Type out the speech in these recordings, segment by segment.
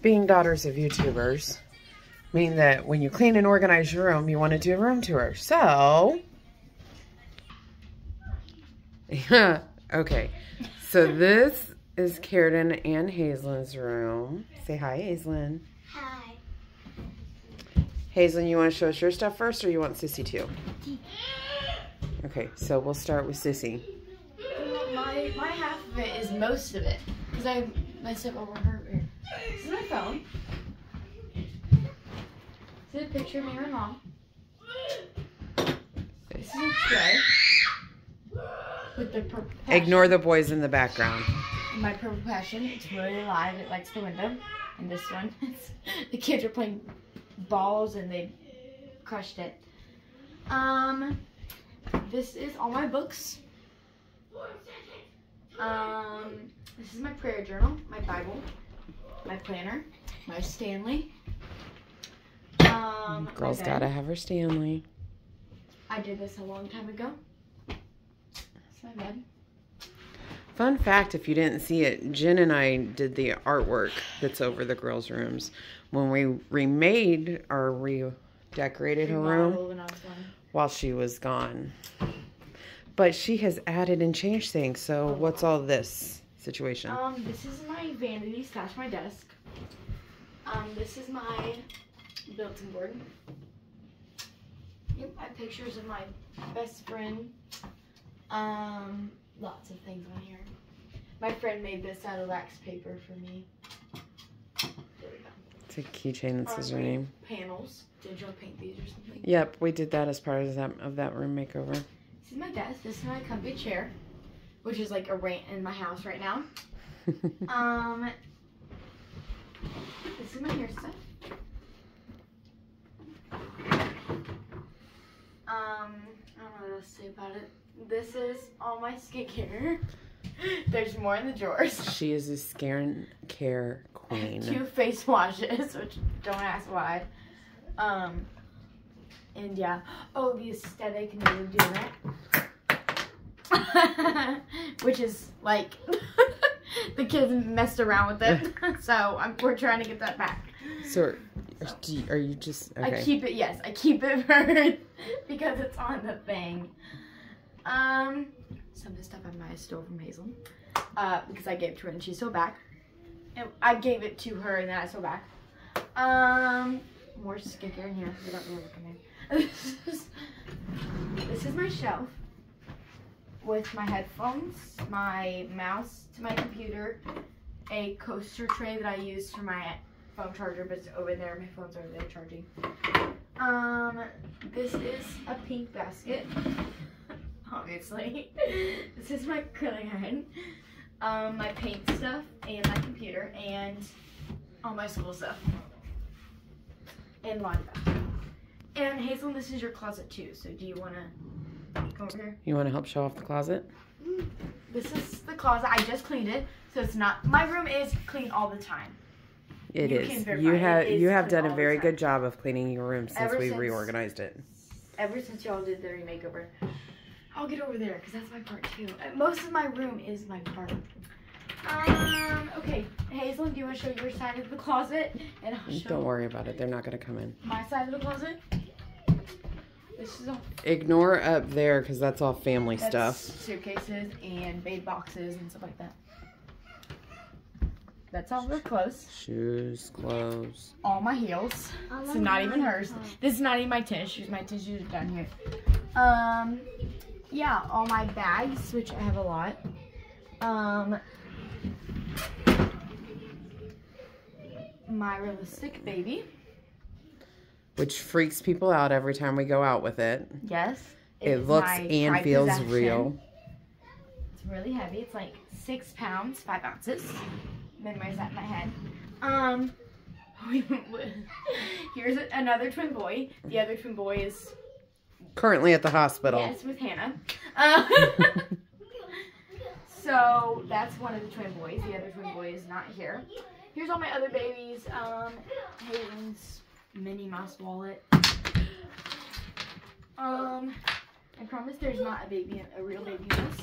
being daughters of YouTubers mean that when you clean and organize your room, you want to do a room tour. So, yeah, okay. So this is Karen and Hazelyn's room. Say hi, Hazelyn. Hi. Hazelyn, you want to show us your stuff first, or you want Sissy too? Okay, so we'll start with Sissy. My half of it is most of it, because I messed up over her ear. This is my phone. This is a picture of me and Mom. This is a tray with the purple passion. Ignore the boys in the background. My purple passion. It's really alive. It likes the window. And this one, the kids are playing balls and they crushed it. This is all my books. This is my prayer journal, my Bible, my planner, my Stanley. Girl's gotta have her Stanley. I did this a long time ago. It's my bed. Fun fact, if you didn't see it, Jen and I did the artwork that's over the girls' rooms when we remade or redecorated her room while she was gone. But she has added and changed things. So what's all this situation? This is my vanity slash my desk. This is my built-in board. Yep, I have pictures of my best friend. Lots of things on here. My friend made this out of wax paper for me. There we go. It's a keychain that says her name. Panels. Did y'all paint these or something? Yep, we did that as part of that room makeover. This is my desk. This is my comfy chair, which is like a rant in my house right now. This is my hair stuff. I don't know what else to say about it. This is all my skincare. There's more in the drawers. She is a skincare queen. 2 face washes, which don't ask why. And yeah. Oh, the aesthetic and the deodorant. Which is like the kids messed around with it. So we're trying to get that back. So are you just okay? I keep it, yes. I keep it for because it's on the thing. Some of the stuff I might have stole from Hazel. Because I gave it to her and she stole back. And I gave it to her and then I stole back. More skincare in here. I don't know what in there. This is my shelf with my headphones, my mouse to my computer, a coaster tray that I use for my phone charger, but it's over there. My phone's over there charging. This is a pink basket. Obviously. This is my curling iron, my paint stuff, and my computer, and all my school stuff. And laundry basket. And Hazel, this is your closet too, so do you want to go over here? You want to help show off the closet? This is the closet. I just cleaned it, so it's not, my room is clean all the time. It is. You have done a very good job of cleaning your room since we reorganized it. Ever since y'all did the remakeover. I'll get over there because that's my part too. Most of my room is my part. Okay, Hazel, do you want to show your side of the closet? And I'll show Don't worry about it. They're not going to come in. My side of the closet. This is all. Ignore up there because that's all family stuff. Suitcases and baby boxes and stuff like that. That's all her clothes. Shoes, clothes. All my heels. This is not even hers. This is not even my tennis shoes. My tennis shoes are down here. Yeah, all my bags, which I have a lot. My realistic baby. Which freaks people out every time we go out with it. Yes. It looks and feels real. It's really heavy. It's like 6 pounds, 5 ounces. Memorize that in my head. Here's another twin boy. The other twin boy is currently at the hospital. Yes, with Hannah. So that's one of the twin boys. The other twin boy is not here. Here's all my other babies. Hayden's Minnie Mouse wallet. I promise there's not a real baby in this.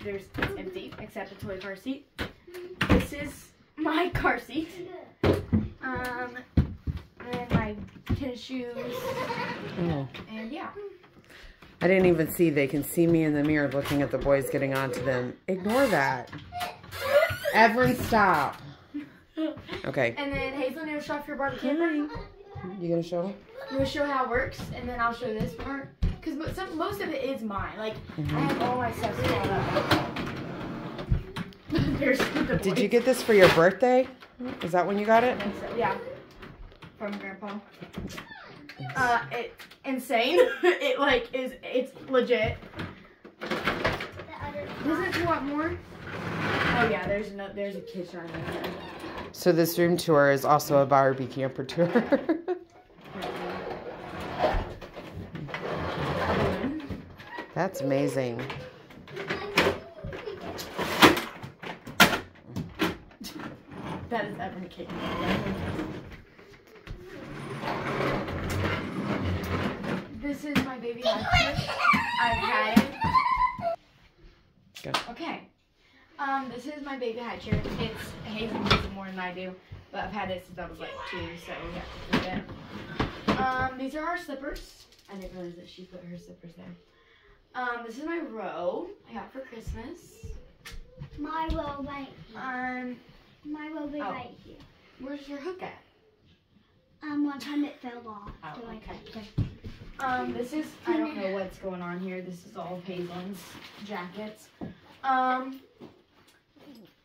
It's empty except a toy car seat. This is my car seat. tennis shoes. Oh. And yeah. I didn't even see. They can see me in the mirror looking at the boys getting onto them. Ignore that. Everett, stop. Okay. And then Hazelyn, you'll show off your Barbie camper. You gonna show them? I'm gonna show how it works, and then I'll show this part. Because most of it is mine. Like, I have all my stuff set up. There's the boys. Did you get this for your birthday? Is that when you got it? I think so, yeah. From Grandpa. It's insane. It's legit. Doesn't it want more? Oh yeah, there's a kitchen right there. So this room tour is also a Barbie camper tour. That's amazing. That is Evan cake. This is my baby husband. I've had it. Go. Okay. This is my baby high chair. It's Hazel uses it more than I do, but I've had it since I was like 2, so yeah. These are our slippers. I didn't realize that she put her slippers there. This is my robe I got for Christmas. My robe right here. My robe is right here. Where's your hook at? One time it fell off. Oh, so okay. This is, I don't know what's going on here. This is all of Hazel's jackets.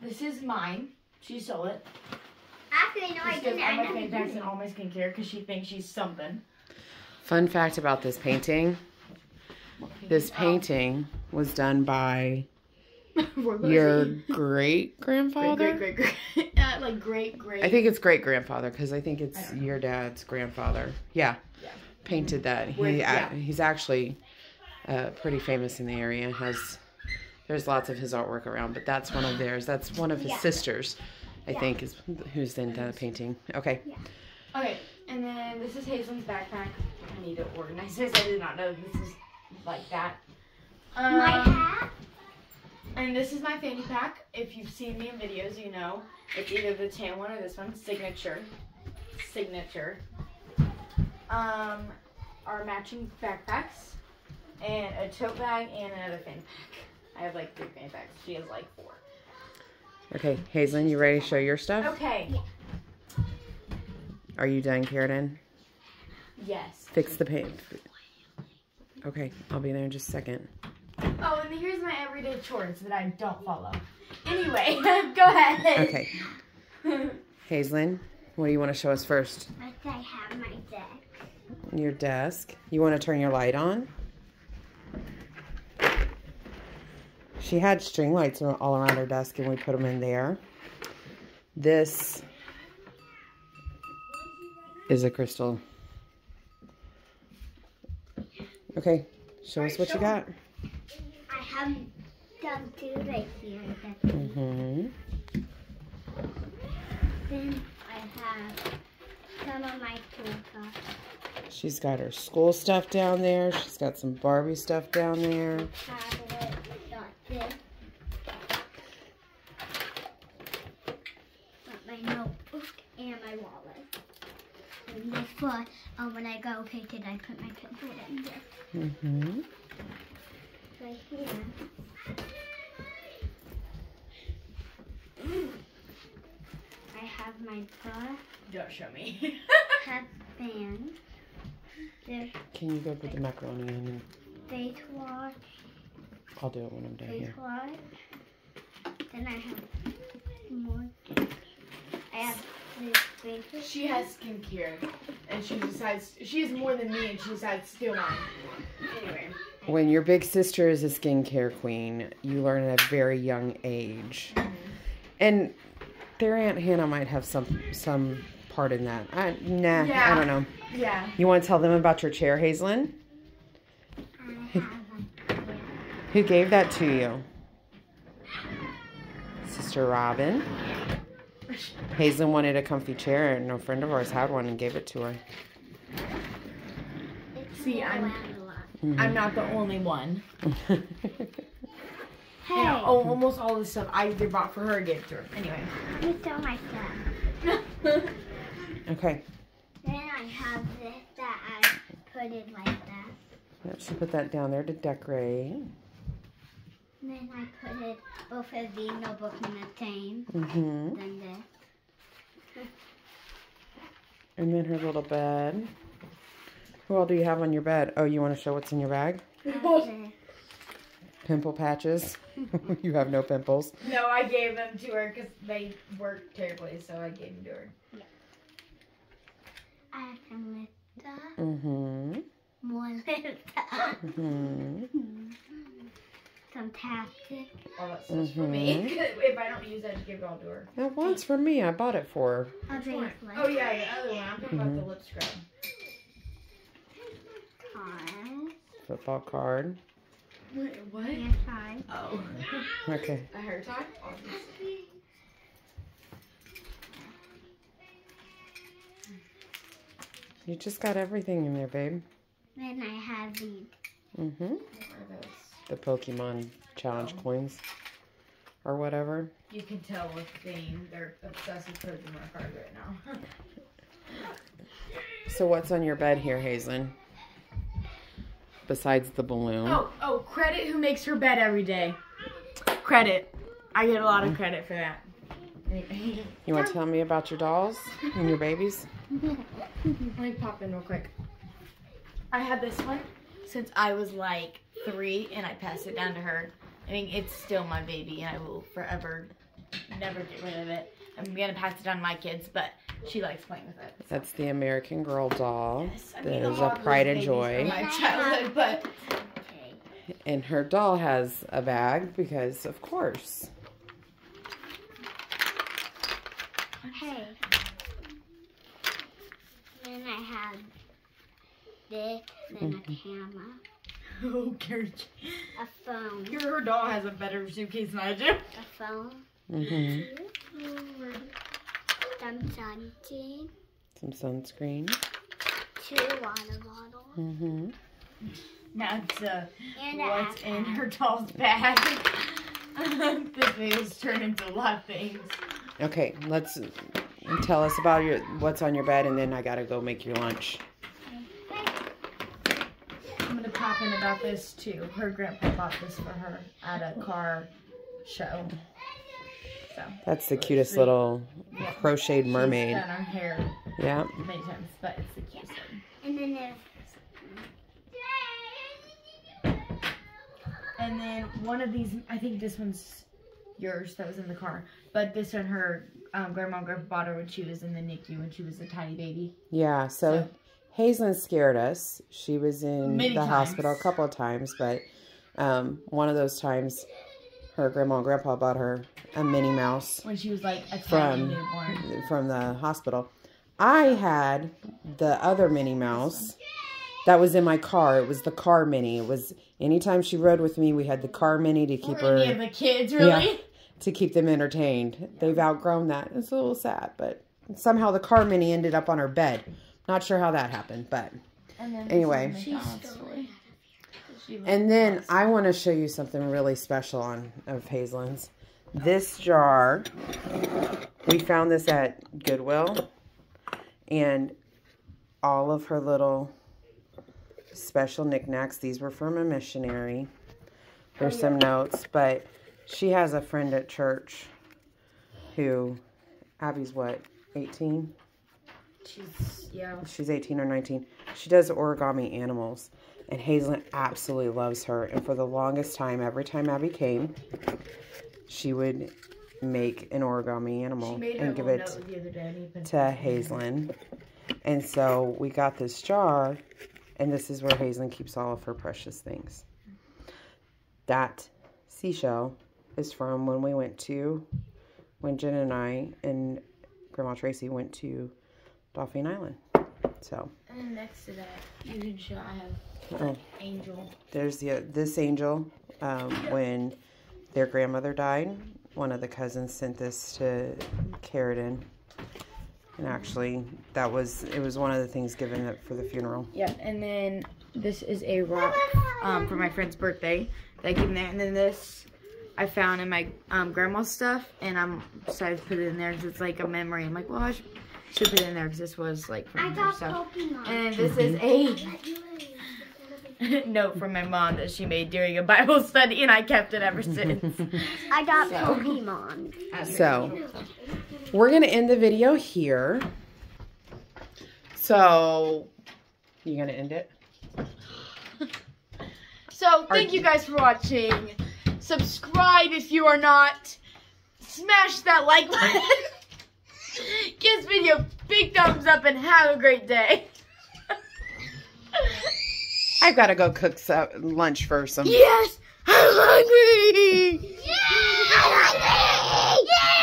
This is mine. She stole it. Actually, no, I She didn't. gives all my fantastic and all my skincare because she thinks she's something. Fun fact about this painting. This painting was done by your great-grandfather? Great. Like great. I think it's great-grandfather because I think it's your dad's grandfather. Yeah. Painted that. He's actually pretty famous in the area. There's lots of his artwork around, but that's one of theirs. That's one of his sisters, I think, is who's in the painting. Okay. Yeah. Okay, and then this is Hazel's backpack. I need to organize this. I did not know this is like that. My hat. And this is my fanny pack. If you've seen me in videos, you know it's either the tan one or this one. Signature. Our matching backpacks, and a tote bag, and another fanny pack. I have like 3 fanny packs. She has like 4. Okay, Hazelyn, you ready to show your stuff? Okay. Yeah. Are you done, Karen? Yes. Fix the paint. Okay, I'll be there in just a second. Oh, and here's my everyday chores that I don't follow. Anyway, go ahead. Okay. Hazelyn, what do you want to show us first? I have my deck. Your desk. You want to turn your light on? She had string lights all around her desk and we put them in there. This is a crystal. Okay, show us what you got. I have done 2 right here. Then I have some of my toolbox. She's got her school stuff down there. She's got some Barbie stuff down there. Tablet, got this. Got my notebook and my wallet. And this one, when I go pick it, I put my pencil in there. Right here. I have my brush, Don't show me. headband, there's Can you go put the macaroni in? And face wash, I'll do it when I'm done face here. wash. Then I have more. I have this face. She has skincare, and she has more than me, and she decides to steal mine. Anyway. When your big sister is a skincare queen, you learn at a very young age. And their Aunt Hannah might have some part in that. I don't know. Yeah. You want to tell them about your chair, Hazelyn? Who gave that to you? Sister Robin. Hazelyn wanted a comfy chair, and a friend of ours had one and gave it to her. See, I'm not the only one. Hey. You know, almost all the stuff I either bought for her or gave to her. Anyway. You stole my stuff. Okay. Then I have this. put it like that. Yep, she put that down there to decorate. And then I put it both of the notebook and the same. Mm-hmm. Then this. And then her little bed. Who all do you have on your bed? Oh, you want to show what's in your bag? Pimple patches. You have no pimples. No, I gave them to her because they worked terribly, so I gave them to her. Yeah. I have some lifter. Mm-hmm. More lifter. Mm-hmm. Some tastic. All that stuff's for me. If I don't use it, I just give it all to her. That one's for me. I bought it for her. A bracelet. Oh, yeah, the other one. I'm talking about the lip scrub. Card. Football card. Wait, what? Yes, card. Oh. Okay. A hair tie? Obviously. You just got everything in there, babe. Then I have these. Mm-hmm. What are those? The Pokemon challenge coins. Or whatever. You can tell with the theme. They're obsessed with Pokemon cards right now. So what's on your bed here, Hazelyn? Besides the balloon. Oh, credit who makes her bed every day. Credit. I get a lot of credit for that. You want to tell me about your dolls and your babies? Let me pop in real quick. I had this one since I was like 3 and I passed it down to her. I mean, it's still my baby and I will forever never get rid of it. I'm going to pass it down to my kids, but she likes playing with it. So. That's the American Girl doll. Yes, I That mean, is all a those pride and babies joy. from my childhood, but Okay. And her doll has a bag because, of course. Okay. Then I have this, then a camera, who cares? a phone, Your doll has a better suitcase than I do. a phone, Mm-hmm. some sunscreen, Some sunscreen. 2 water bottles, Mm-hmm. That's and a what's in backpack. her doll's bag. This video's turned into a lot of things. Okay, let's tell us about what's on your bed, and then I gotta go make your lunch. I'm gonna pop in about this too. Her grandpa bought this for her at a car show. So That's the cutest little crocheted mermaid. she's done her hair Yeah. many times, but it's the cutest one. And then there's And then one of these, I think this one's yours that was in the car, but this one her grandma and grandpa bought her when she was in the NICU when she was a tiny baby. Yeah, so Hazelyn scared us. She was in Many the times. hospital a couple of times, but one of those times her grandma and grandpa bought her a Minnie Mouse When she was like a tiny newborn. from the hospital. I had the other Minnie Mouse that was in my car. It was the car Minnie. It was anytime she rode with me, we had the car Minnie to keep her. Any of the kids, really? Yeah, to keep them entertained. They've outgrown that. It's a little sad, but somehow the car Minnie ended up on her bed. Not sure how that happened, but And then anyway. this is McDonald's toy. And then I want to show you something really special of Hazelyn's. This jar, we found this at Goodwill, and all of her little special knickknacks. These were from a missionary. There's some notes, but she has a friend at church who, Abby's what, 18? She's 18 or 19. She does origami animals, and Hazelyn absolutely loves her. And for the longest time, every time Abby came, she would make an origami animal and give it to Hazelyn. And so we got this jar, and this is where Hazelyn keeps all of her precious things. That seashell is from when Jen and I and Grandma Tracy went to Dolphin Island. So. And next to that, you can show I have angel. There's this angel. When their grandmother died, one of the cousins sent this to Carradine. And actually, it was one of the things given up for the funeral. Yeah, and then this is a rock for my friend's birthday that I gave him there. And then this I found in my grandma's stuff, and I'm decided to put it in there because it's like a memory. I'm like, well, I should put it in there because this was like from her stuff. Pokemon. And this is a note from my mom that she made during a Bible study, and I kept it ever since. I got Pokemon. So, we're going to end the video here. So, you going to end it? So, thank you guys for watching. Subscribe if you are not. Smash that like button. Give this video a big thumbs up and have a great day. I've got to go cook some lunch for some. Yes! I'm hungry! Yeah! I'm hungry! Yeah!